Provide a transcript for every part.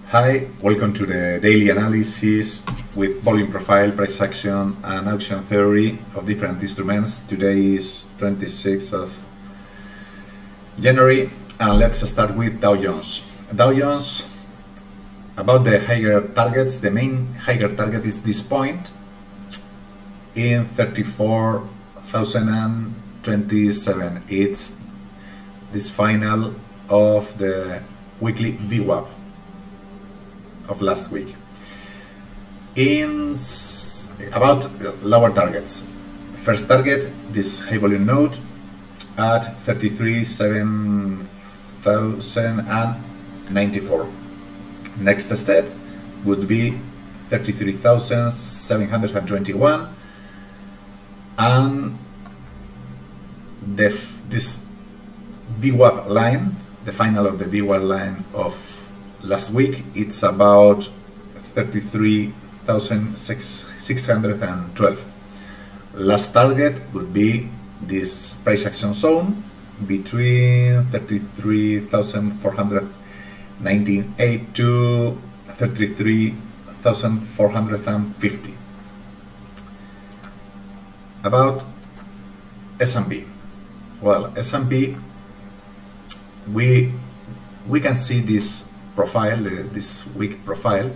Hi, welcome to the daily analysis with volume profile, price action and auction theory of different instruments. Today is 26th of January and let's start with Dow Jones. Dow Jones, about the higher targets, the main higher target is this point in 34,027. It's this final of the weekly VWAP of last week. About lower targets, first target, this high volume node at 33,794. Next step would be 33,721, and this VWAP line, the final of the VWAP line of last week, it's about 33,612. Last target would be this price action zone between 33,498 to 33,450. About S&P. Well, S&P, we can see this profile, this week profile.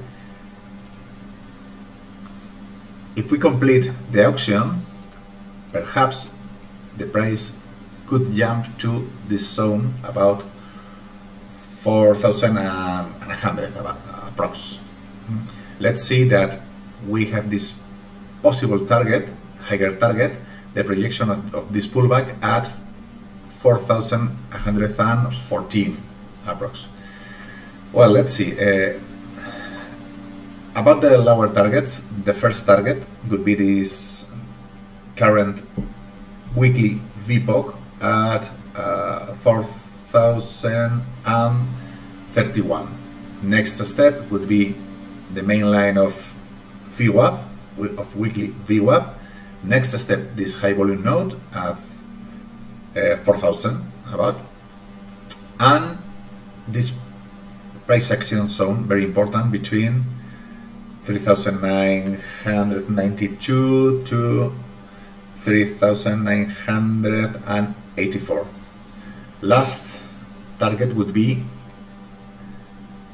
If we complete the auction, perhaps the price could jump to this zone about 4,100 approx. Let's see that we have this possible target, higher target, the projection of this pullback at 4,114 approx. Well, let's see. About the lower targets, the first target would be this current weekly VPOC at 4,031. Next step would be the main line of VWAP, of weekly VWAP. Next step, this high volume node at 4,000 about, and this price action zone, very important, between 3,992 to 3,984. Last target would be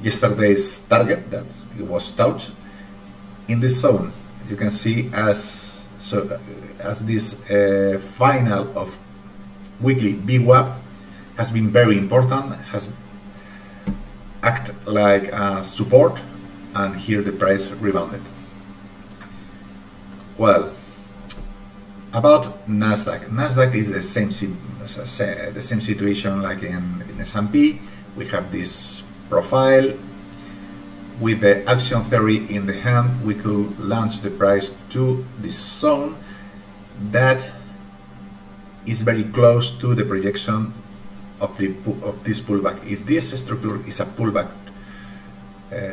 yesterday's target that it was touched in this zone. You can see as this final of weekly VWAP has been very important, has act like a support, and here the price rebounded. Well, about Nasdaq. Nasdaq is the same situation like in S&P. We have this profile. With the action theory in the hand, we could launch the price to this zone that is very close to the projection of this pullback. If this structure is a pullback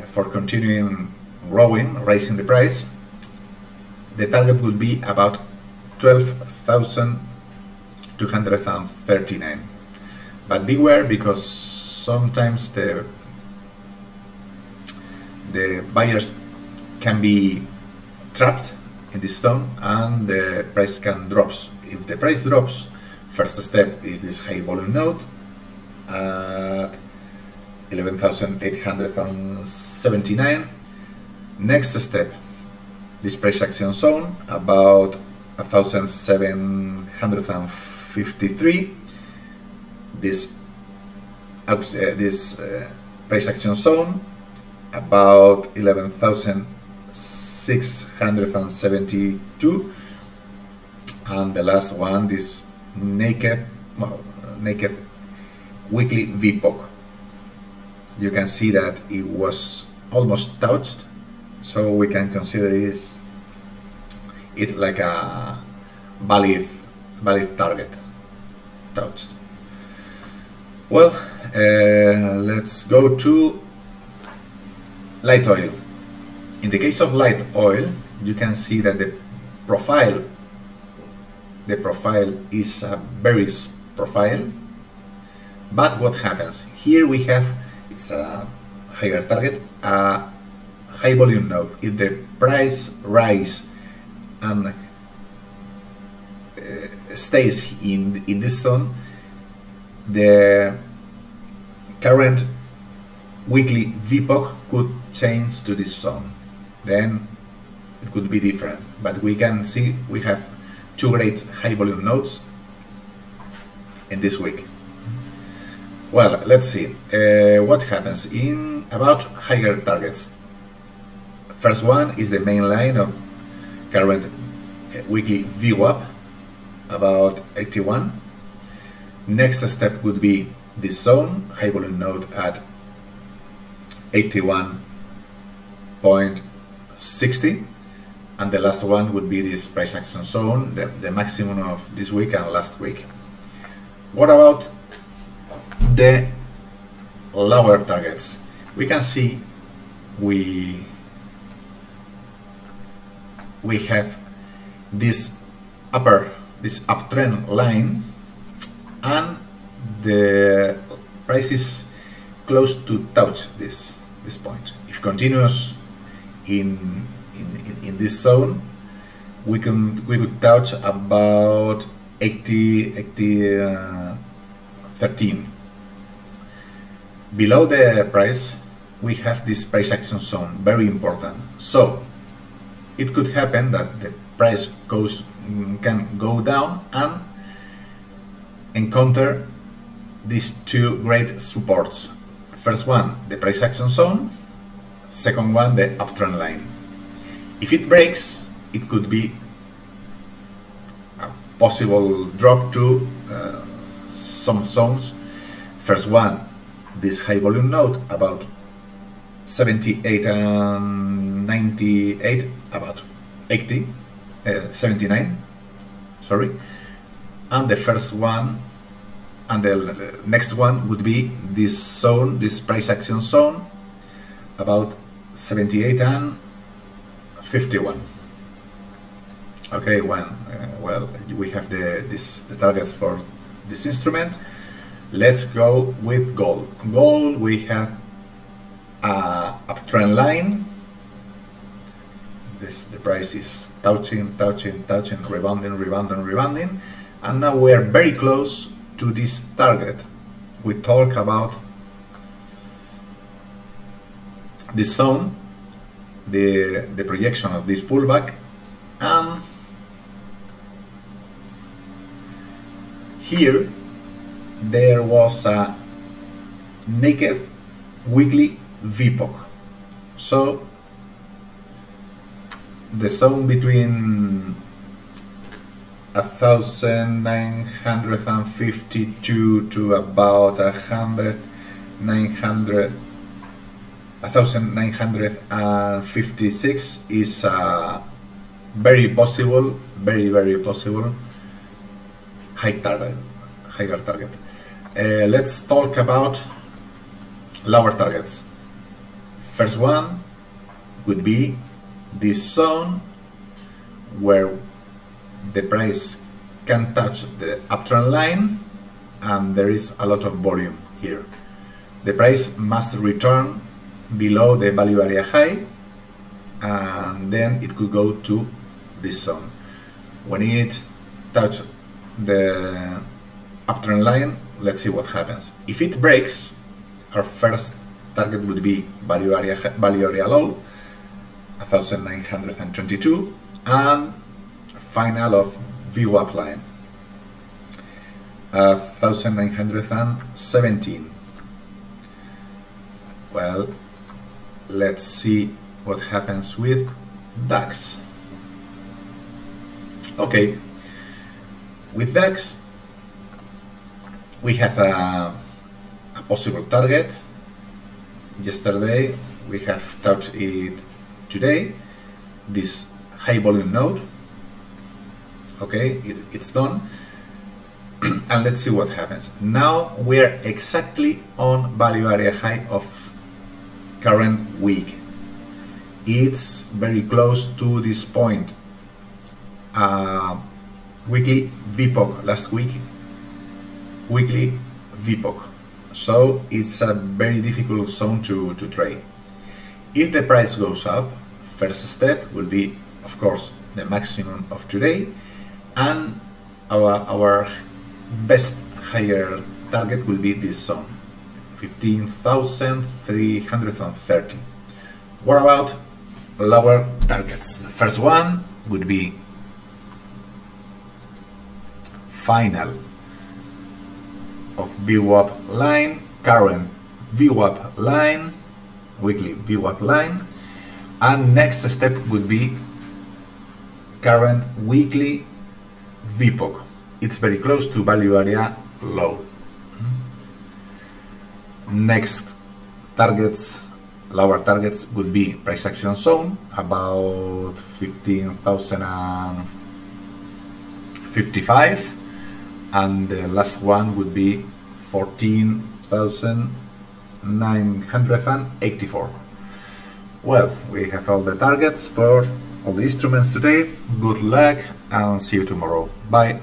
for continuing growing, raising the price, the target would be about 12,239. But beware, because sometimes the buyers can be trapped in this zone and the price can drop. If the price drops, first step is this high volume node at 11,879. Next step, this price action zone about 1,753. This price action zone about 11,672, and the last one, this naked weekly VPOC. You can see that it was almost touched, so we can consider it like a valid target touched. Well, let's go to light oil. In the case of light oil, you can see that the profile is a bearish profile. But what happens? Here we have, it's a higher target, a high volume node. If the price rise and stays in this zone, the current weekly VPOC could change to this zone. Then it could be different, but we can see we have two great high volume nodes in this week. Well, let's see what happens in about higher targets. First one is the main line of current weekly VWAP, about 81. Next step would be this zone, high volume node at 81.60, and the last one would be this price action zone, the maximum of this week and last week. What about the lower targets? We can see we have this uptrend line, and the price is close to touch this point. If continues in this zone, we could touch about 13. Below the price, we have this price action zone, very important. So it could happen that the price can go down and encounter these two great supports. First one, the price action zone. Second one, the uptrend line. If it breaks, it could be a possible drop to some zones. First one, this high volume node, about 78 and 98, about 79, sorry. And the first one, and the next one would be this zone, this price action zone, about 78 and 51. Okay, well, we have the targets for this instrument. Let's go with gold. Gold, we have a uptrend line. The price is touching, rebounding, and now we are very close to this target. We talk about this zone, the projection of this pullback, and here there was a naked weekly VPOC. So the zone between 1952 to about 1956 is very possible, very possible higher target. Let's talk about lower targets. First one would be this zone where the price can touch the uptrend line and there is a lot of volume here. The price must return below the value area high, and then it could go to this zone. When it touches the uptrend line, let's see what happens. If it breaks, our first target would be value area low, 1922, and final of VWAP line, 1917. Well, let's see what happens with DAX. Okay, with DAX we have a possible target. Yesterday we have touched it. Today, this high volume node. Okay, it's done. And let's see what happens. Now we're exactly on value area high of current week. It's very close to this point. Weekly VPOC last week. Weekly VPOC. so it's a very difficult zone to trade. If the price goes up, first step will be, of course, the maximum of today, and our best higher target will be this zone, 15,330. What about lower targets? The first one would be final of VWAP line, current VWAP line, weekly VWAP line, and next step would be current weekly VPOC. It's very close to value area low. Next targets, lower targets, would be price action zone, about 15,055, and the last one would be 14,984. Well, we have all the targets for all the instruments today. Good luck and see you tomorrow. Bye.